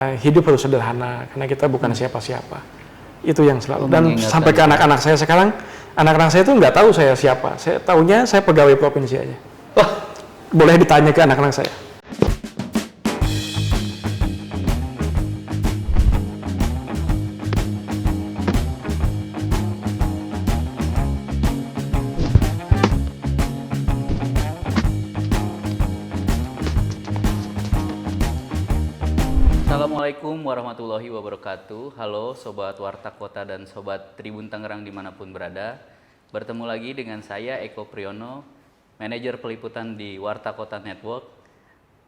Hidup harus sederhana karena kita bukan siapa-siapa. Itu yang selalu. Dan sampai ke anak-anak saya sekarang, anak-anak saya itu nggak tahu saya siapa. Saya tahunya saya pegawai provinsi aja. Boleh ditanya ke anak-anak saya. Assalamualaikum warahmatullahi wabarakatuh. Halo Sobat Warta Kota dan Sobat Tribun Tangerang dimanapun berada. Bertemu lagi dengan saya Eko Priyono, manajer peliputan di Warta Kota Network.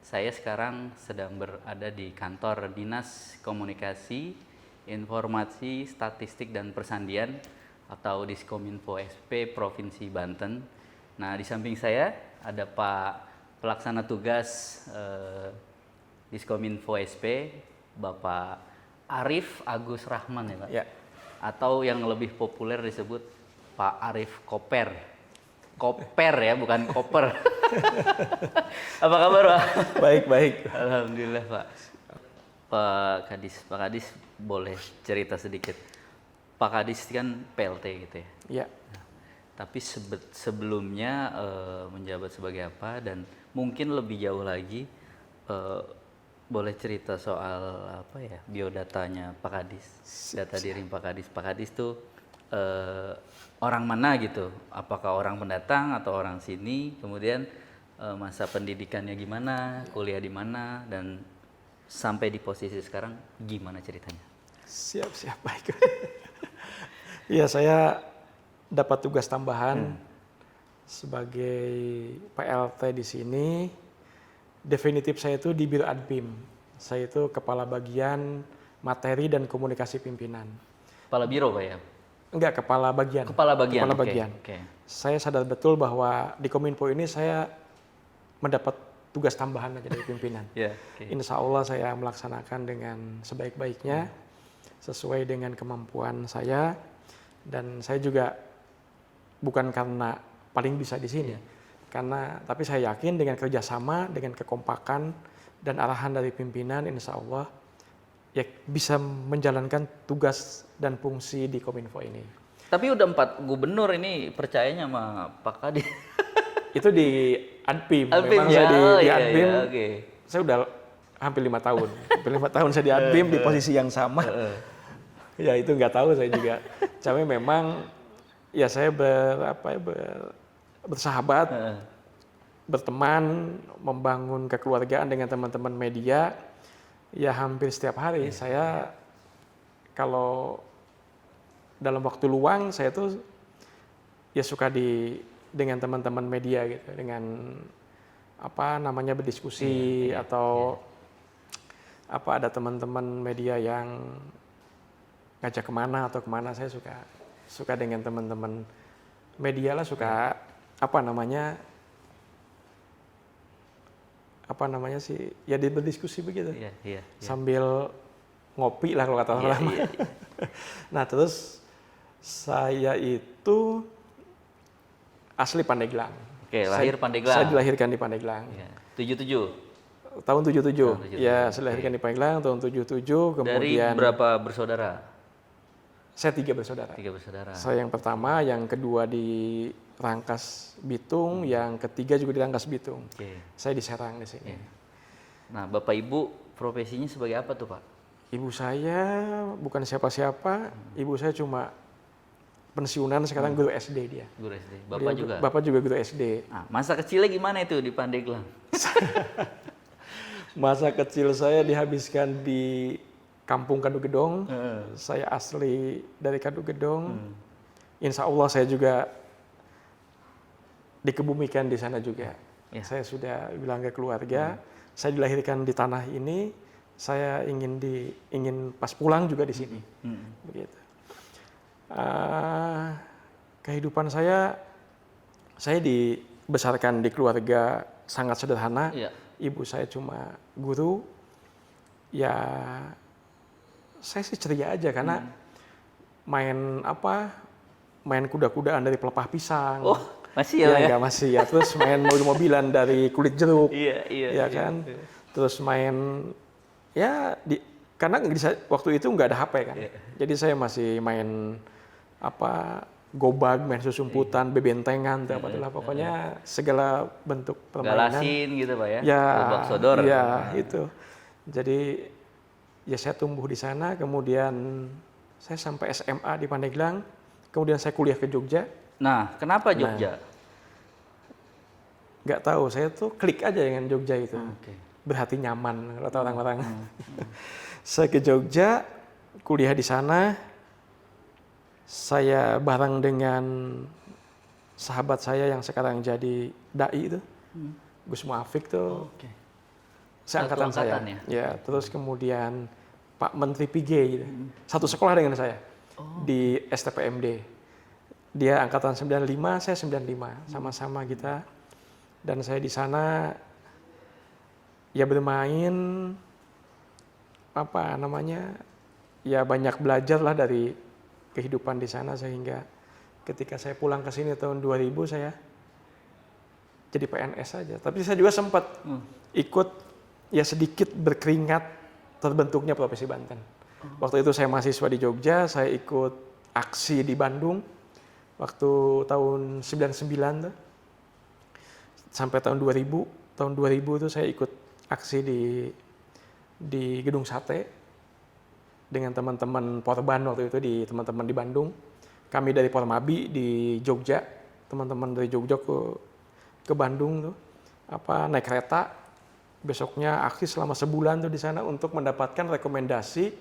Saya sekarang sedang berada di kantor Dinas Komunikasi, Informasi, Statistik dan Persandian atau Diskominfo SP Provinsi Banten. Nah, di samping saya ada Pak Pelaksana Tugas Diskominfo SP, Bapak Arif Agus Rahman ya Pak? Ya. Atau yang lebih populer disebut Pak Arif Koper. Koper ya, bukan koper. Apa kabar Pak? Baik, baik. Alhamdulillah Pak. Pak Kadis boleh cerita sedikit. Pak Kadis kan PLT gitu ya? Ya. Tapi sebelumnya menjabat sebagai apa dan mungkin lebih jauh lagi boleh cerita soal apa ya biodatanya Pak Kadis, data diri Pak Kadis. Pak Kadis tuh orang mana gitu? Apakah orang pendatang atau orang sini? Kemudian masa pendidikannya gimana? Kuliah di mana? Dan sampai di posisi sekarang gimana ceritanya? Siap, baik. Iya, saya dapat tugas tambahan sebagai PLT di sini. Definitif saya itu di Biro Adpim. Saya itu kepala bagian materi dan komunikasi pimpinan. Kepala biro Pak ya? Enggak, kepala bagian. Kepala bagian. Kepala bagian. Okay. Saya sadar betul bahwa di Kominfo ini saya mendapat tugas tambahan aja dari pimpinan. Insya Allah saya melaksanakan dengan sebaik-baiknya, sesuai dengan kemampuan saya. Dan saya juga bukan karena paling bisa di sini. Tapi saya yakin dengan kerjasama, dengan kekompakan dan arahan dari pimpinan, insya Allah ya bisa menjalankan tugas dan fungsi di Kominfo ini. Tapi udah 4 gubernur ini percayanya sama Pak Kadis. Itu di Adpim. Memang ya? saya di Adpim, Okay. saya udah hampir 5 tahun. Hampir 5 tahun saya di Adpim di posisi yang sama. Ya itu nggak tahu saya juga. Tapi memang ya saya bersahabat, berteman, membangun kekeluargaan dengan teman-teman media, ya hampir setiap hari. Saya kalau dalam waktu luang saya tuh ya suka dengan teman-teman media gitu, dengan berdiskusi atau ada teman-teman media yang ngajak kemana atau kemana, saya suka dengan teman-teman media lah, suka ya berdiskusi begitu, sambil ngopi lah kalau kata orang. Nah terus saya itu asli Pandeglang. Oke, lahir Pandeglang. Saya dilahirkan di Pandeglang. 77. Tahun 77. Ya, saya dilahirkan di Pandeglang tahun 77. Kemudian dari berapa bersaudara? Saya 3 bersaudara. 3 bersaudara. Saya yang pertama, yang kedua di Rangkas Bitung, yang ketiga juga di Rangkas Bitung. Saya di Serang di sini. Nah, Bapak Ibu profesinya sebagai apa tuh Pak? Ibu saya bukan siapa-siapa, ibu saya cuma pensiunan sekarang, guru SD dia. Guru SD. Bapak juga? Bapak juga guru SD. Nah, masa kecilnya gimana itu di Pandeglang? Masa kecil saya dihabiskan di Kampung Kadugedong. Saya asli dari Kadugedong. Insya Allah saya juga dikebumikan di sana juga. Saya sudah bilang ke keluarga, saya dilahirkan di tanah ini, saya ingin pas pulang juga di sini. Begitu. Kehidupan saya dibesarkan di keluarga sangat sederhana. Ibu saya cuma guru. Ya saya sih ceria aja karena main kuda-kudaan dari pelepah pisang. Masih ya? Enggak, masih ya. Terus main mobil-mobilan dari kulit jeruk. Iya. Terus main ya karena waktu itu nggak ada HP kan. Jadi saya masih main gobag, main susumputan, bebentengan, itulah pokoknya segala bentuk permainan. Galasin gitu Pak ya? Ya, Gobag sodor. Ya, itu. Jadi ya saya tumbuh di sana, kemudian saya sampai SMA di Pandeglang, kemudian saya kuliah ke Jogja. Nah, kenapa Jogja? Nggak tahu, saya tuh klik aja dengan Jogja itu. Okay. Berhati nyaman kata orang-orang. Saya ke Jogja, kuliah di sana. Saya bareng dengan sahabat saya yang sekarang jadi dai itu, Gus Muafik tuh. Okay. Saya angkatan saya. Ya, terus kemudian Pak Menteri PG gitu. Satu sekolah dengan saya di STPMD. Dia angkatan 95, saya 95, sama-sama kita. Dan saya di sana ya bermain ya banyak belajar lah dari kehidupan di sana, sehingga ketika saya pulang ke sini tahun 2000 saya jadi PNS saja. Tapi saya juga sempat ikut ya sedikit berkeringat terbentuknya Provinsi Banten. Waktu itu saya mahasiswa di Jogja, saya ikut aksi di Bandung waktu tahun 99 tuh. Sampai tahun 2000. Tahun 2000 itu saya ikut aksi di Gedung Sate dengan teman-teman Porban waktu itu, teman-teman di Bandung. Kami dari Pormabi di Jogja, teman-teman dari Jogja ke Bandung tuh naik kereta. Besoknya aksi selama sebulan tuh di sana untuk mendapatkan rekomendasi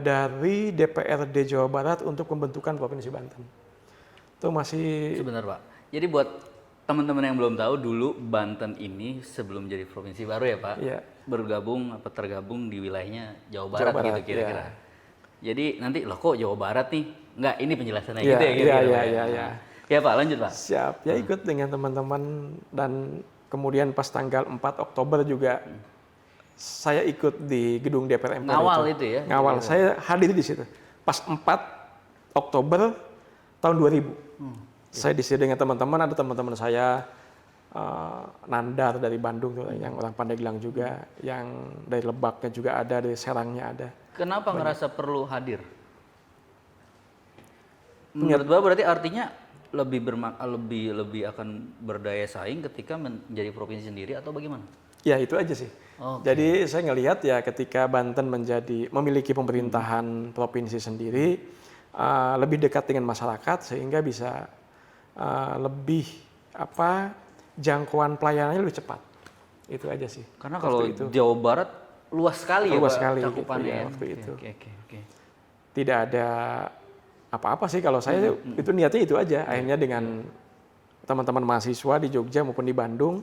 dari DPRD Jawa Barat untuk pembentukan Provinsi Banten. Itu masih sebentar Pak. Jadi buat teman-teman yang belum tahu, dulu Banten ini sebelum jadi provinsi baru ya Pak, tergabung di wilayahnya Jawa Barat gitu kira-kira. Ya. Jadi nanti loh kok Jawa Barat nih? Enggak, ini penjelasannya gitu ya kira-kira. Iya. Ya Pak, lanjut Pak. Siap, ya ikut dengan teman-teman, dan kemudian pas tanggal 4 Oktober juga saya ikut di gedung DPR MPR. Ngawal itu ya? Ngawal, saya hadir di situ. Pas 4 Oktober tahun 2000. Saya di sini dengan teman-teman, ada teman-teman saya Nandar dari Bandung tuh, yang orang Pandeglang juga, yang dari Lebaknya juga ada, dari Serangnya ada. Kenapa ngerasa perlu hadir? Menurut Bapak berarti artinya lebih akan berdaya saing ketika menjadi provinsi sendiri atau bagaimana? Ya itu aja sih. Jadi saya ngelihat ya ketika Banten memiliki pemerintahan provinsi sendiri, lebih dekat dengan masyarakat sehingga bisa lebih jangkauan pelayanannya lebih cepat. Itu aja sih. Karena kalau Jawa Barat luas sekali luas ya sekali cakupannya gitu, ya waktu itu. Okay. Tidak ada apa-apa sih kalau saya itu niatnya itu aja. Akhirnya dengan teman-teman mahasiswa di Jogja maupun di Bandung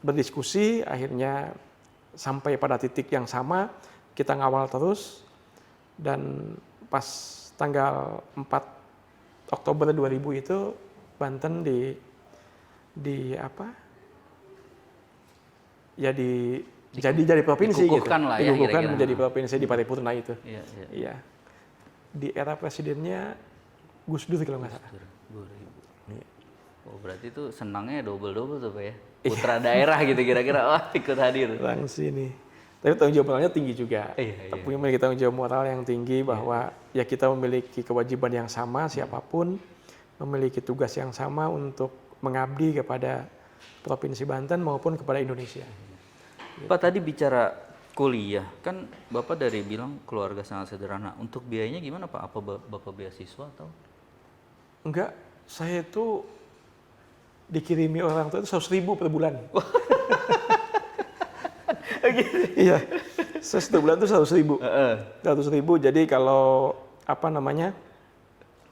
berdiskusi, akhirnya sampai pada titik yang sama, kita ngawal terus, dan pas tanggal 4 Oktober 2000 itu Banten jadi provinsi dikukuhkan gitu. Lah ya, dikukuhkan menjadi provinsi di paripurna itu. Iya. Di era presidennya Gus Dur kalau nggak salah. 2000. Iya. Oh, berarti itu senangnya double tuh Pak ya. Putra daerah gitu kira-kira, ikut hadir. Langsung ini. Tapi tanggung jawab moralnya tinggi juga. Tapi memiliki tanggung jawab moral yang tinggi bahwa ya kita memiliki kewajiban yang sama, siapapun memiliki tugas yang sama untuk mengabdi kepada Provinsi Banten maupun kepada Indonesia. Pak tadi bicara kuliah, kan Bapak dari bilang keluarga sangat sederhana. Untuk biayanya gimana Pak? Apa Bapak beasiswa atau? Enggak, saya itu dikirimi orang tua itu 100.000 per bulan. Iya, setiap bulan itu 100.000. 100.000. Jadi kalau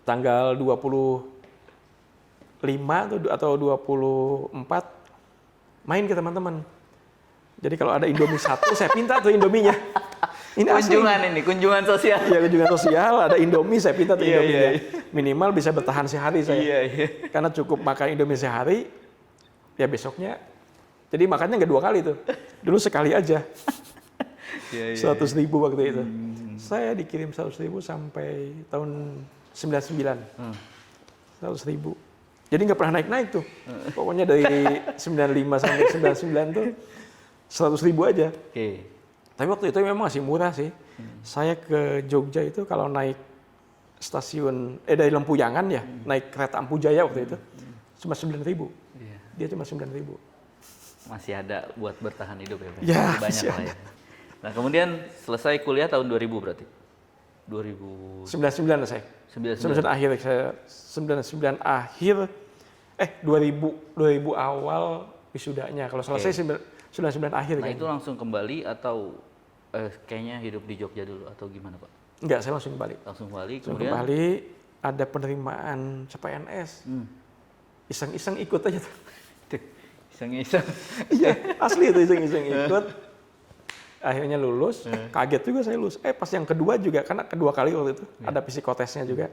tanggal 25 atau 24 main ke teman-teman. Jadi kalau ada Indomie 1, saya pinta tuh Indominya. Ini kunjungan sosial. Iya, kunjungan sosial, ada Indomie, saya pinta tuh Indominya. Minimal bisa bertahan sehari saya. Karena cukup makan Indomie sehari, ya besoknya. Jadi makannya nggak 2 kali tuh. Dulu sekali aja. 100.000 waktu itu. Saya dikirim 100.000 sampai tahun 99. 100.000. Jadi nggak pernah naik-naik tuh. Pokoknya dari 95 sampai 99 tuh 100.000 aja. Tapi waktu itu memang masih murah sih. Saya ke Jogja itu kalau naik stasiun dari Lempuyangan ya, naik kereta Ampu Jaya waktu itu cuma 9.000. Iya. Dia cuma 9.000. Masih ada buat bertahan hidup ya Pak? Ya, Masih banyak lah ya. Nah kemudian selesai kuliah tahun 2000 berarti? 99 saya. 99 akhir saya 99 akhir 2000 awal wisudanya. Kalau selesai 99 akhir Nah kan. itu langsung kembali atau kayaknya hidup di Jogja dulu atau gimana Pak? Enggak, saya langsung kembali. Langsung kembali Langsung kemudian kembali ada penerimaan CPNS. Iseng-iseng ikut aja tuh. iseng-iseng. Iya, asli itu iseng-iseng ikut. Akhirnya lulus, kaget juga saya lulus. Pas yang kedua juga, karena kedua kali waktu itu ada psikotesnya juga.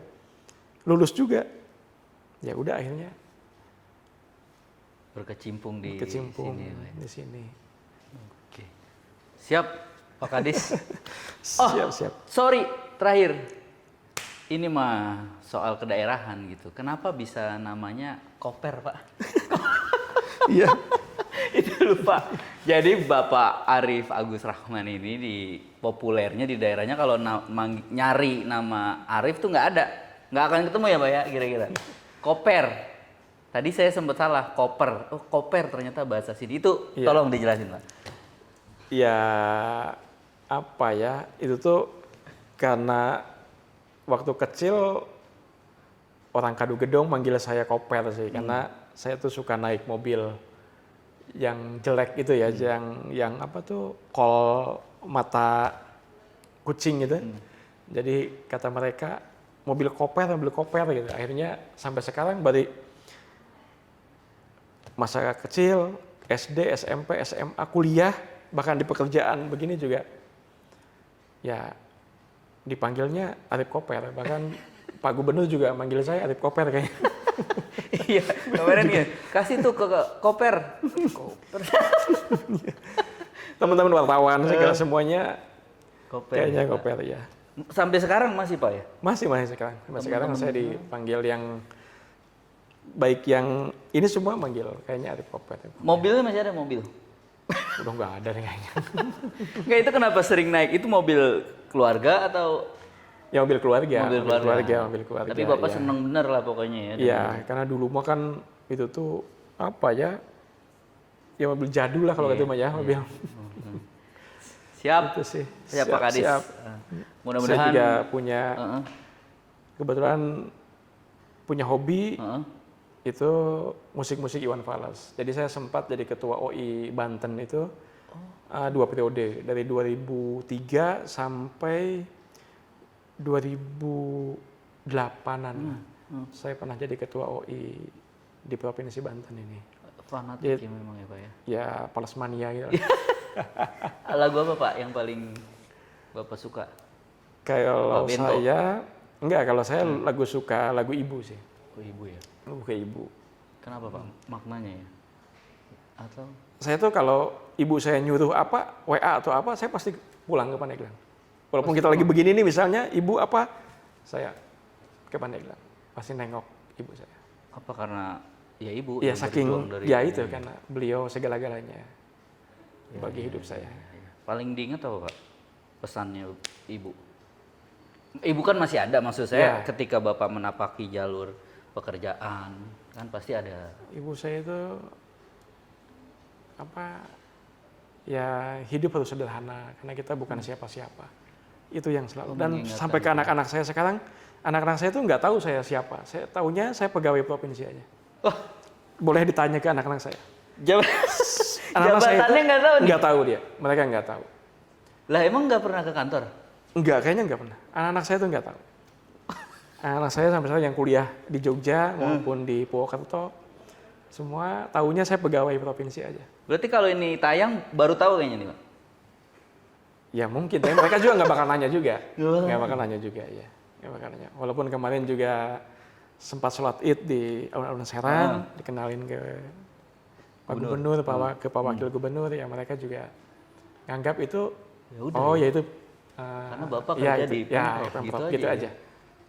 Lulus juga. Ya udah akhirnya Berkecimpung di kecimpung sini. Pak, ya. di sini. Oke. Siap Pak Kadis. Siap. Sorry, terakhir. Ini mah soal kedaerahan gitu. Kenapa bisa namanya Koper, Pak? Iya. Itu lupa. Jadi Bapak Arif Agus Rahman ini di populernya di daerahnya kalau nyari nama Arif tuh nggak ada. Nggak akan ketemu ya Pak ya kira-kira. Koper. Tadi saya sempat salah, koper. Oh koper ternyata bahasa sini. Itu tolong dijelasin Pak. Ya apa ya, itu tuh karena waktu kecil orang Kadu Gedong manggil saya Koper sih, karena saya tuh suka naik mobil yang jelek itu ya, yang apa tuh kol mata kucing gitu. Jadi kata mereka mobil koper gitu. Akhirnya sampai sekarang dari masa kecil, SD, SMP, SMA, kuliah, bahkan di pekerjaan begini juga ya dipanggilnya Arif Koper. Bahkan Pak Gubernur juga manggil saya Arif Koper kayaknya. Iya, kemarin ya. Kasih tuh ke Koper. Koper. Teman-teman wartawan segala semuanya Koper. kayaknya Pak. Koper ya. Sampai sekarang masih Pak ya? Masih sekarang. Sampai sekarang saya dipanggil yang baik yang ini semua manggil kayaknya Arif Koper. Mobilnya masih ada mobil? Udah nggak ada nih kayaknya. Enggak, itu kenapa sering naik? Itu mobil keluarga atau? Ya mobil keluarga. Mobil keluarga. Tapi Bapak ya. seneng bener lah pokoknya ya. Iya, karena dulu mah kan itu tuh apa ya? Ya mobil jadul lah kalau gitu mah ya, mobil. Siap. Itu sih. Siap Pak Kadis. Siap. Mudah-mudahan Saya juga punya kebetulan punya hobi itu musik-musik Iwan Fals. Jadi saya sempat jadi ketua OI Banten itu 2 periode, dari 2003 sampai 2008-an. Saya pernah jadi ketua OI di Provinsi Banten ini. fanatik ya memang ya Pak ya. Ya, Palesmania gitu. Lagu apa Pak yang paling Bapak suka? Kalau Bento. saya kalau saya lagu suka lagu Ibu sih. Oh Ibu ya. Lagu ke Ibu. Kenapa Pak? Maknanya ya? Atau? Saya tuh kalau ibu saya nyuruh apa, WA atau apa, saya pasti pulang ke Pandeglang. Walaupun kita lagi begini nih misalnya, ibu apa, saya ke Pandeglang. Pasti nengok ibu saya. Apa karena ya Ibu? Ya yang saking, berjuang dari ya itu karena beliau segala-galanya bagi hidup saya. Paling diingat apa Pak? Pesannya Ibu? Ibu kan masih ada, maksud saya ketika Bapak menapaki jalur pekerjaan, kan pasti ada. Ibu saya itu apa, ya hidup harus sederhana karena kita bukan siapa-siapa. Itu yang selalu. Dan sampai ke anak-anak saya sekarang, anak-anak saya itu nggak tahu saya siapa. Saya tahunya saya pegawai provinsi aja. Boleh ditanya ke anak-anak saya. Anak-anak saya Jabatannya nggak tahu nih? Nggak tahu dia, mereka nggak tahu. Lah emang nggak pernah ke kantor? Enggak, kayaknya nggak pernah. Anak-anak saya tuh nggak tahu. Anak saya sampai sekarang yang kuliah di Jogja maupun di Purwokerto, semua tahunya saya pegawai provinsi aja. Berarti kalau ini tayang baru tahu kayaknya nih Pak? Ya mungkin, tapi mereka juga nggak bakal nanya juga. Nggak bakal nanya juga, ya. Nggak bakal nanya. Walaupun kemarin juga sempat sholat id di alun-alun Serang, dikenalin ke Pak Gubernur, ke Pak Wakil Gubernur, ya mereka juga nganggap itu, ya itu. Karena Bapak kerja di Pemprov, gitu aja.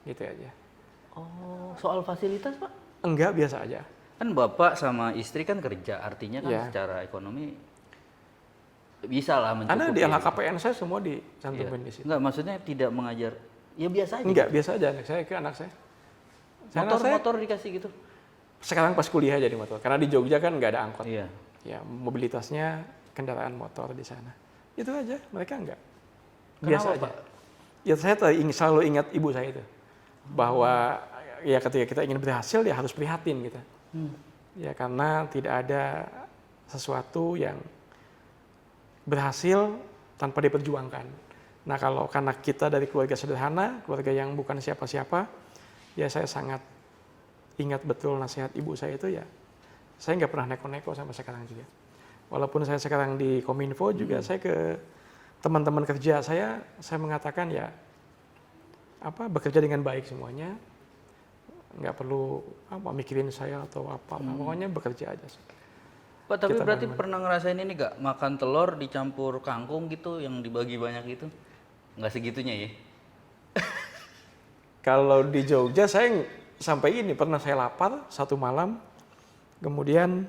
Gitu aja. Oh, soal fasilitas Pak? Enggak, biasa aja. Kan Bapak sama istri kan kerja, artinya kan secara ekonomi Bisa lah mencukupi. Ada di LHKPN saya semua dicantumin di situ. Enggak, maksudnya tidak mengajar. Ya biasa aja. Enggak, biasa aja anak saya. Motor dikasih gitu. Sekarang pas kuliah jadi motor. Karena di Jogja kan nggak ada angkot. Iya. Ya, mobilitasnya kendaraan motor di sana. Itu aja, mereka enggak. Kenapa, Biasa aja. Pak? Ya saya selalu ingat ibu saya itu. Bahwa ya ketika kita ingin berhasil ya harus prihatin gitu. Ya karena tidak ada sesuatu yang berhasil tanpa diperjuangkan. Nah kalau karena kita dari keluarga sederhana, keluarga yang bukan siapa-siapa, ya saya sangat ingat betul nasihat ibu saya itu ya. Saya nggak pernah neko-neko sampai sekarang juga. Walaupun saya sekarang di Kominfo juga, saya ke teman-teman kerja saya mengatakan ya bekerja dengan baik semuanya, nggak perlu mikirin saya atau apa, pokoknya bekerja aja. Pak, tapi Kita berarti bangun. pernah ngerasain ini nggak, makan telur dicampur kangkung gitu yang dibagi banyak itu? Nggak segitunya ya? Kalau di Jogja saya sampai ini pernah saya lapar satu malam, kemudian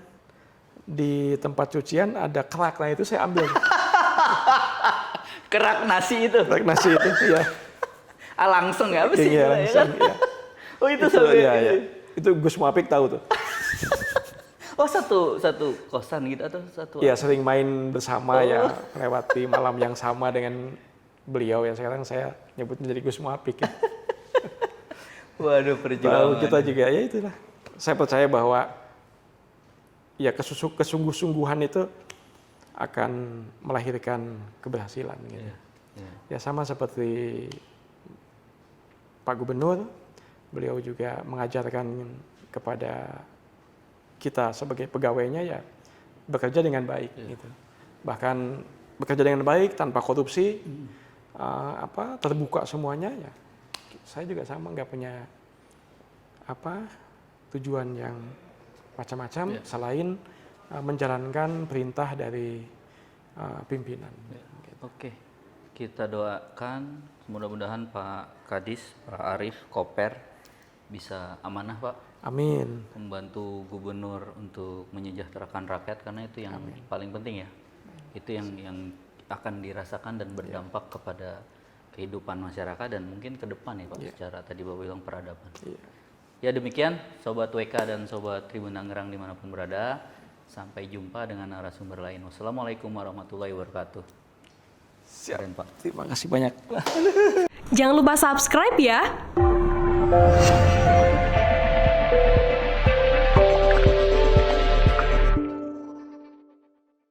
di tempat cucian ada kerak, nah itu saya ambil. Kerak nasi itu? Kerak nasi itu, ya. Langsung ya? Apa sih? Iya, Ya kan? iya. Oh itu sampai ya, ya. Itu Gus Muapik tahu tuh. Oh satu kosan gitu atau satu? Iya, sering main bersama ya, lewati malam yang sama dengan beliau ya. Sekarang saya nyebut menjadi Gus Muapik. Ya. Waduh, Tahu perjuangan. kita juga ya itulah. Saya percaya bahwa ya kesungguh-sungguhan itu akan melahirkan keberhasilan gitu. Ya sama seperti Pak Gubernur, beliau juga mengajarkan kepada kita sebagai pegawainya ya bekerja dengan baik gitu. Bahkan bekerja dengan baik tanpa korupsi, terbuka semuanya ya. Saya juga sama, nggak punya tujuan yang macam-macam selain menjalankan perintah dari pimpinan. Oke, kita doakan mudah-mudahan Pak Kadis, Pak Arief, Koper bisa amanah Pak. Amin. Membantu gubernur untuk menyejahterakan rakyat karena itu yang paling penting ya. Itu yang akan dirasakan dan berdampak kepada kehidupan masyarakat dan mungkin ke depan ya Pak, secara tadi Bapak bilang peradaban. Ya demikian Sobat WK dan Sobat Tribun Tangerang dimanapun berada. Sampai jumpa dengan narasumber lain. Wassalamualaikum warahmatullahi wabarakatuh. Siap, Pak. Terima kasih banyak. Jangan lupa subscribe ya.